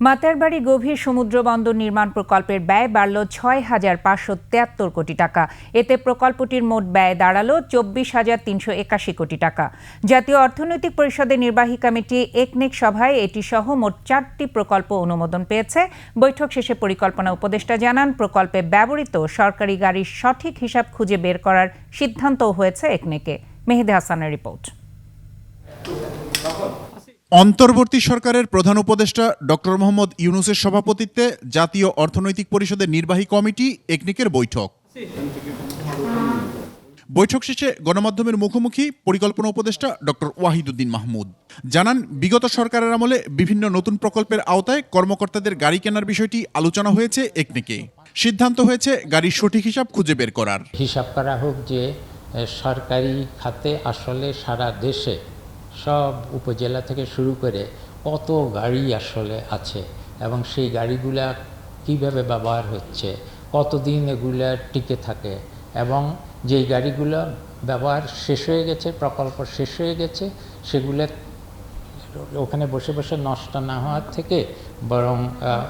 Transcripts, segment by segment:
মাতারবাড়ি গভীর সমুদ্র বন্দর নির্মাণ প্রকল্পের ব্যয় বাড়ল ৬,৫৭৩ কোটি টাকা। এতে প্রকল্পটির মোট ব্যয় দাঁড়াল ২৪,৩৮১ কোটি টাকা। জাতীয় অর্থনৈতিক পরিষদের নির্বাহী কমিটি একনেক সভায় এটি সহ মোট ৪টি প্রকল্প অনুমোদন পেয়েছে। বৈঠক শেষে পরিকল্পনা উপদেষ্টা জানান, প্রকল্পে ব্যবহৃত সরকারি গাড়ির সঠিক হিসাব খুঁজে বের করার সিদ্ধান্তও হয়েছে একনেকে। মেহেদী হাসানের রিপোর্ট। অন্তর্বর্তী সরকারের প্রধান উপদেষ্টা ডক্টর মোহাম্মদ ইউনূসের সভাপতিত্বে জাতীয় অর্থনৈতিক পরিষদের নির্বাহী কমিটি একনেকের বৈঠক শেষে গণমাধ্যমের মুখোমুখি পরিকল্পনা উপদেষ্টা ডক্টর ওয়াহিদুদ্দিন মাহমুদ জানান, বিগত সরকারের আমলে বিভিন্ন নতুন প্রকল্পের আওতায় কর্মকর্তাদের গাড়ি কেনার বিষয়টি আলোচনা হয়েছে একনেকে। সিদ্ধান্ত হয়েছে গাড়ির সঠিক হিসাব খুঁজে বের করার। হিসাব করা হোক যে সরকারি খাতে আসলে সারা দেশে সব উপজেলা থেকে শুরু করে কত গাড়ি আসলে আছে এবং সেই গাড়িগুলা কিভাবে ব্যবহার হচ্ছে, কতদিন এগুলা টিকে থাকে এবং যেই গাড়িগুলো ব্যবহার শেষ হয়ে গেছে, প্রকল্প শেষ হয়ে গেছে, সেগুলো ওখানে বসে বসে নষ্ট না হওয়ার থেকে বরং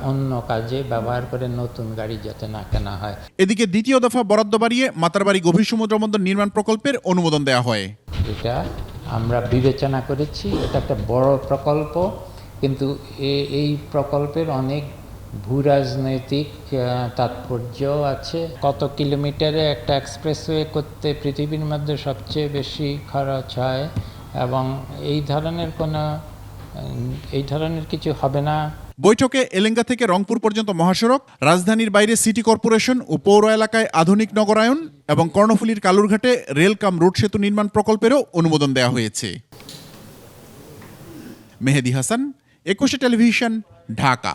অন্য কাজে ব্যবহার করে নতুন গাড়ি যাতে না কেনা হয়। এদিকে দ্বিতীয় দফা বরাদ্দ বাড়িয়ে মাতারবাড়ি গভীর সমুদ্র বন্দর নির্মাণ প্রকল্পের অনুমোদন দেওয়া হয়। এটা আমরা বিবেচনা করেছি, এটা একটা বড় প্রকল্প, কিন্তু এই প্রকল্পের অনেক ভূরাজনৈতিক তাৎপর্য আছে। কত কিলোমিটারে একটা এক্সপ্রেসওয়ে করতে পৃথিবীর মধ্যে সবচেয়ে বেশি খরচ হয় এবং এই ধরনের কিছু হবে না। বৈঠকে এলেঙ্গা থেকে রংপুর পর্যন্ত মহাসড়ক, রাজধানীর বাইরে সিটি কর্পোরেশন ও পৌর এলাকায় আধুনিক নগরায়ন এবং কর্ণফুলীর কালুরঘাটে রেল কাম রোড সেতু নির্মাণ প্রকল্পেরও অনুমোদন দেওয়া হয়েছে। মেহেদী হাসান, ২১ টেলিভিশন, ঢাকা।